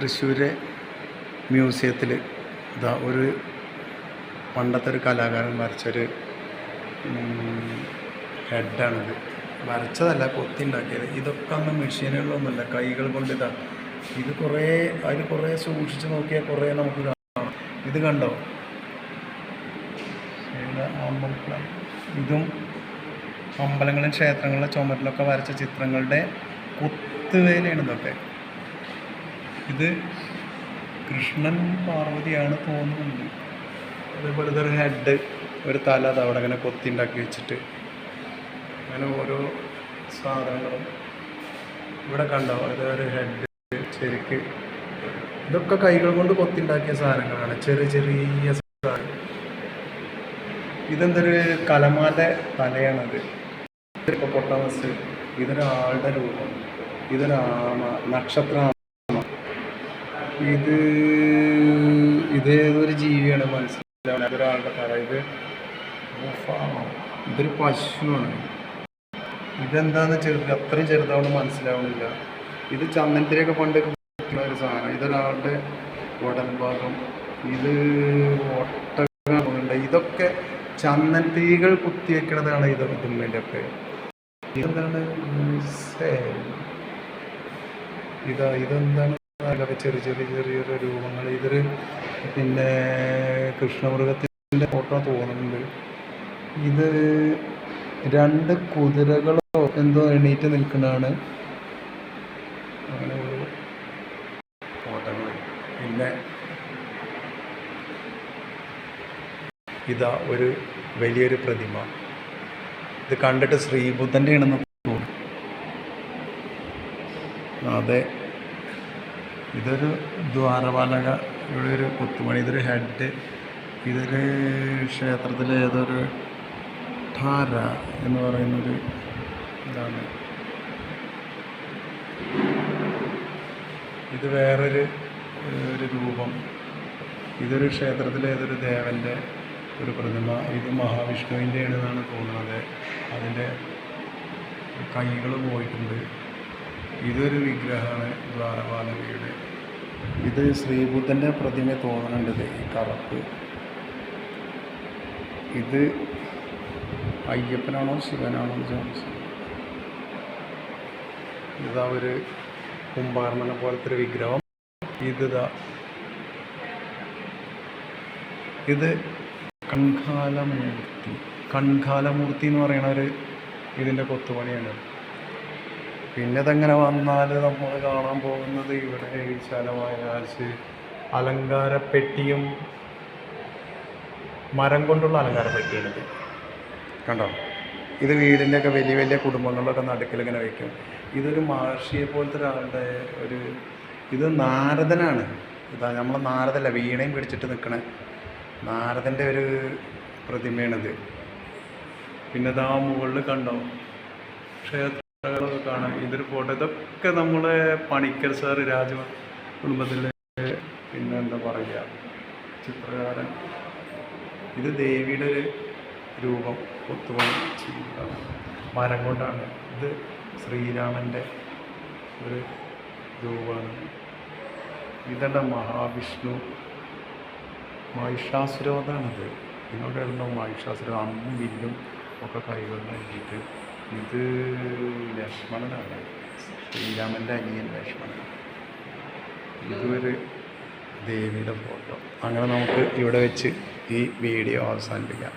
തൃശ്ശൂർ മ്യൂസിയത്തിൽ ഇതാ ഒരു പണ്ടത്തെ ഒരു കലാകാരൻ വരച്ചൊരു ഹെഡാണിത്. വരച്ചതല്ല, കൊത്തി ഉണ്ടാക്കിയത്. ഇതൊക്കെ അന്ന് മെഷീനുകളൊന്നുമല്ല, കൈകൾ കൊണ്ട് ഇതാണ്. ഇത് അതിൽ കുറേ സൂക്ഷിച്ച് നോക്കിയാൽ കുറേ നമുക്ക് കാണാം. ഇത് കണ്ടോ, ഇതും അമ്പലങ്ങളിലും ക്ഷേത്രങ്ങളിലും ചുമരിലൊക്കെ വരച്ച ചിത്രങ്ങളുടെ കുത്തുവേലയാണ് ഇതൊക്കെ. ഇത് കൃഷ്ണൻ പാർവതിയാണ് തോന്നുന്നുണ്ട്. അതേപോലെ ഇതൊരു ഹെഡ്, ഒരു തല അത് അവിടെ അങ്ങനെ കൊത്തി ഉണ്ടാക്കി വെച്ചിട്ട് അങ്ങനെ ഓരോ സാധനങ്ങളും ഇവിടെ കണ്ടോ. ഇതൊരു ഹെഡ് ശരിക്ക് ഇതൊക്കെ കൈകൾ കൊണ്ട് കൊത്തിണ്ടാക്കിയ സാധനങ്ങളാണ്, ചെറിയ ചെറിയ സാധനം. ഇതെന്തൊരു കലമാൻ്റെ തലയാണത്. പൊട്ടാമസ്. ഇതൊരാളുടെ രൂപം, ഇതൊരാമ, നക്ഷത്ര. ഇതേതൊരു ജീവിയാണ് മനസ്സിലാവുന്നത്. അതൊരാളുടെ തല. ഇതൊരു പശുവാണ്. ഇതെന്താന്ന് അത്രയും ചെറുതാവുന്ന മനസ്സിലാവുന്നില്ല. ഇത് ചന്ദനത്തിലേക്ക് പണ്ട് ഒരു സാധനം. ഇതൊരാളുടെ ഉടൽ ഭാഗം. ഇത് ഒട്ടകമുണ്ട്. ഇതൊക്കെ ചന്ദനത്തികൾ കുത്തിവെക്കണതാണ്. ഇതുമ്മേൻ്റെയൊക്കെ ഇതെന്താണ് ഇതെന്താണ് ചെറിയ ചെറിയ ചെറിയ രൂപങ്ങൾ. ഇതൊരു പിന്നെ കൃഷ്ണമൃഗത്തിൻ്റെ ഫോട്ടോ തോന്നുന്നുണ്ട്. ഇത് 2 കുതിരകളോ എന്തോ എണീറ്റ് നിൽക്കുന്നതാണ്. അങ്ങനെ ഒരു ഫോട്ടോകൾ. പിന്നെ ഇതാ ഒരു വലിയൊരു പ്രതിമ. ഇത് കണ്ടിട്ട് ശ്രീബുദ്ധൻ്റെ ആണെന്ന് തോന്നുന്നു. അതെ, ഇതൊരു ദ്വാരപാലക. ഇവിടെ ഒരു കുത്തുമണി. ഇതൊരു ഹെഡ്. ഇതൊരു ക്ഷേത്രത്തിൽ ഏതൊരു ധാര എന്ന് പറയുന്നൊരു ഇതാണ്. ഇത് വേറൊരു രൂപം. ഇതൊരു ക്ഷേത്രത്തിലെ ഏതൊരു ദേവൻ്റെ ഒരു പ്രതിമ. ഇത് മഹാവിഷ്ണുവിൻ്റെ ആണെന്നാണ് തോന്നുന്നത്. അതിൻ്റെ കൈകൾ പോയിട്ടുണ്ട്. ഇതൊരു വിഗ്രഹമാണ് ദ്വാരപാലകയുടെ. ഇത് ശ്രീബുദ്ധൻ്റെ പ്രതിമ തോന്നുന്നുണ്ട്. ഈ കറുപ്പ്. ഇത് അയ്യപ്പനാണോ ശിവനാണോ ചോദിച്ചു. ഇതാ ഒരു കുംഭാർമനെ പോലത്തെ ഒരു വിഗ്രഹം. ഇത് കൺകാലമൂർത്തി എന്ന് പറയുന്ന ഒരു ഇതിൻ്റെ കൊത്തുപണിയാണ്. പിന്നെ ഇതെങ്ങനെ വന്നാൽ നമ്മൾ കാണാൻ പോകുന്നത് ഇവിടെ വിശാലമായ അലങ്കാരപ്പെട്ടിയും മരം കൊണ്ടുള്ള അലങ്കാരപ്പെട്ടിയാണിത്. കണ്ടോ, ഇത് വീടിൻ്റെയൊക്കെ വലിയ വലിയ കുടുംബങ്ങളിലൊക്കെ നടുക്കിലിങ്ങനെ വയ്ക്കും. ഇതൊരു മഹർഷിയെ പോലത്തെ ഒരാളുടെ ഇത് നാരദനാണ്. ഇതാ നമ്മളെ നാരദല്ല, വീണയും പിടിച്ചിട്ട് നിൽക്കണ നാരദൻ്റെ ഒരു പ്രതിമയാണിത്. പിന്നെ ഇതാ മുകളിൽ കണ്ടോ ക്ഷേത്രങ്ങളൊക്കെ കാണാം. ഇതൊരു ഫോട്ടോ. ഇതൊക്കെ നമ്മളെ പണിക്കർ സാറ് രാജ കുടുംബത്തിലെ പിന്നെ എന്താ പറയുക ചിത്രകാരൻ. ഇത് ദേവിയുടെ ഒരു രൂപം കൊത്തുപണി ചെയ്യുന്നതാണ്, മരം കൊണ്ടാണ്. ഇത് ശ്രീരാമൻ്റെ ഒരു രൂപമാണ്. ഇതെന്താ മഹാവിഷ്ണു, മഹിഷാസുരവധാണിത്. നിങ്ങളുടെ ഉണ്ടോ മഹിഷാസുരം, അമ്പും വില്ലും ഒക്കെ കൈകൾ നൽകിയിട്ട്. ഇത് ലക്ഷ്മണനാണ്, ശ്രീരാമൻ്റെ അനിയൻ ലക്ഷ്മണൻ. ഇതൊരു ദേവിയുടെ ഫോട്ടോ. അങ്ങനെ നമുക്ക് ഇവിടെ വെച്ച് ഈ വീഡിയോ അവസാനിപ്പിക്കാം.